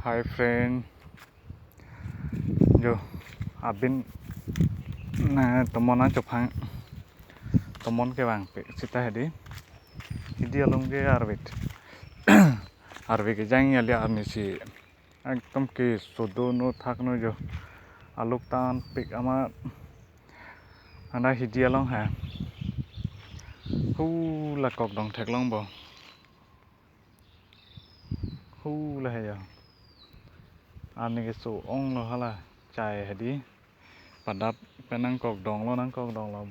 hi friend, जो abin tomona chopang tomon ke bang pe sita hedi hidi along ke arbe ke jang ali arni si ekdom ke sodo no thak no jo aluk tan pik ama ana hidi along ha hu la kok dong thek long bo hu la he ya arni ke so ong lo hala chai hedi padap penang kok dong lo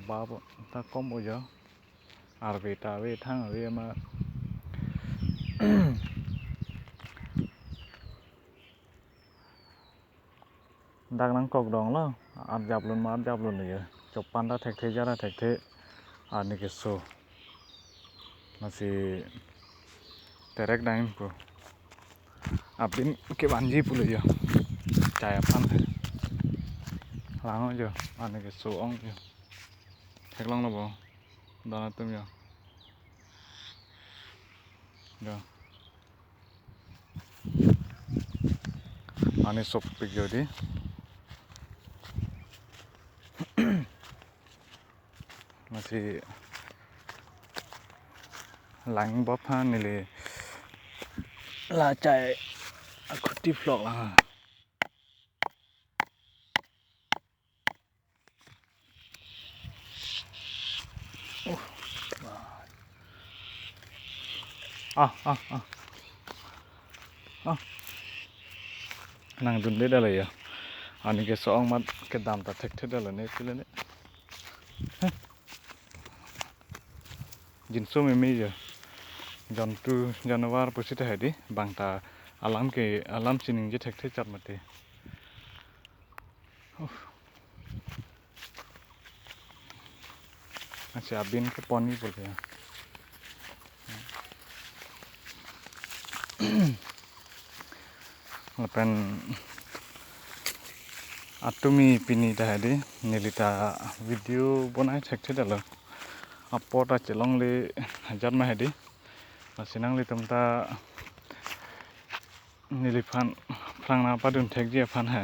ba ta kom o jo arbe ta we thang we ma dag nang kok dong lo ar jab lun ye chopan da thek the jara thek the arni ke so masih terek daim ko abin ke banji pulu ya caya pan lang jo ane ke so ong jo thek long lo bo dana tum yo ane sop pik jo di masih lang bop ha nile la chai akuti vlog lah nang dun le dala ya ani ke so ong mat ke dam ta thek the dala ne pile ne jinso me me ya jontu janwar pusita hedi bangta alam sining je thek the chat mate acha abin ke poni bole ya lapen atumi pini ta hedi nilita video bonai thek the dala upload a chelong le hajar ma hedi sinang le tumta nilifan frangna padun thek je fan ha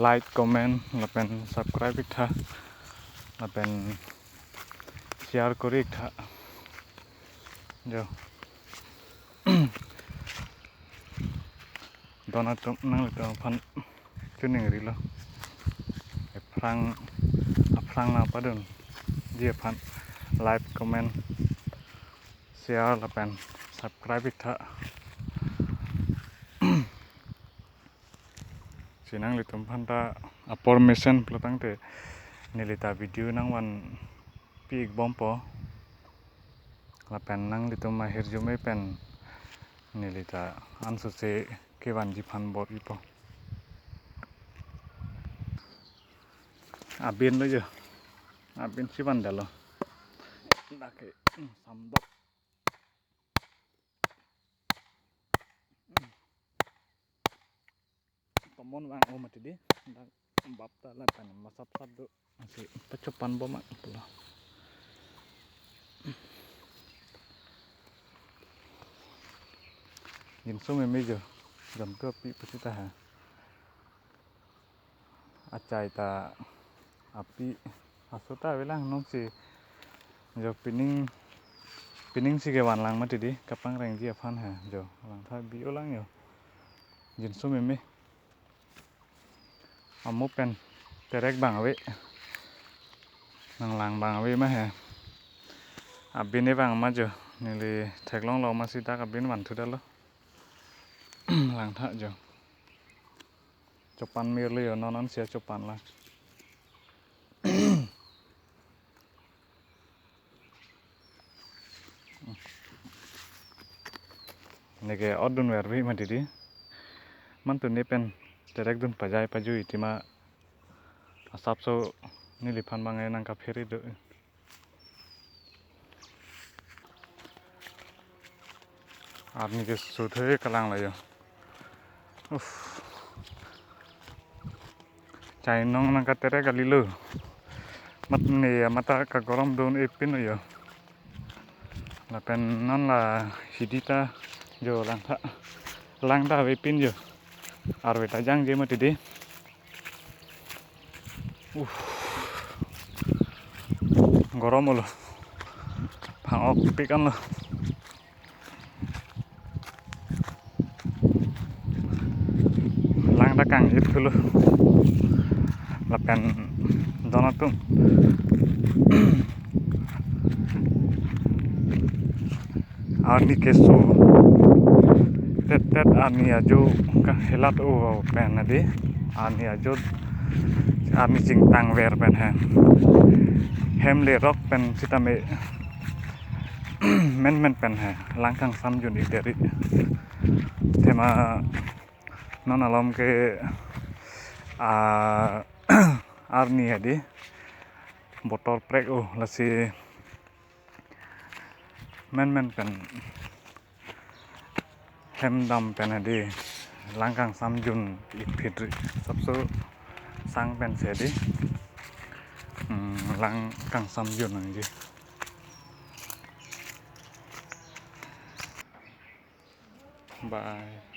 like comment lapen subscribe tha lapen share kori tha jo donatum nang le fan chuning ri lo frang na padun je fan like comment share lapen subscribe tha sinang litum phanta formation plotang te nilita video nang wan pik bompo lapen nang litum mahir jume pen nilita ansu se kewan ji phan bor ipo abin lo jo abin siban dalo dake samdok tomon wang o mati di dak bapta la pan masap sap do si pecopan boma pula jinso me mejo jam to pi pusita ha acai ta api asuta welang nong si jo pining si ke wan lang mati di kapang reng ji afan ha jo lang tha bi olang yo jinso me amu pen terek bang we nang lang bang we ma ha abin e bang ma jo nili thek long lo ma si ta abin wan thu dalo lang tha jo chopan mir le yo non sia chopan la nege odun wer wi ma didi man tu ne pen terek dun pajai paju itima asap so nili phan bangai nang ka pheri do arni ke suthe kalang la yo chai nong nang ka terek alilu mat ne mata ka gorom don epin yo là pen non là hidita jo lang ta ve pin jo ar ve ta jang je mati di গরম হলো ভাঙক পিকান lo lang ta kang ít cứ lo là pen donatum arni keso tet arni ajo ka helat o pen ade arni ajo arni jing tang ver pen hem le rock pen sitame men pen lang kang sam jun ideri tema non alom ke arni ade botol prek lasi men pen hem dam pen ade lang kang sam jun ipidri sabso sang pen se ade lang kang sam jun nang bye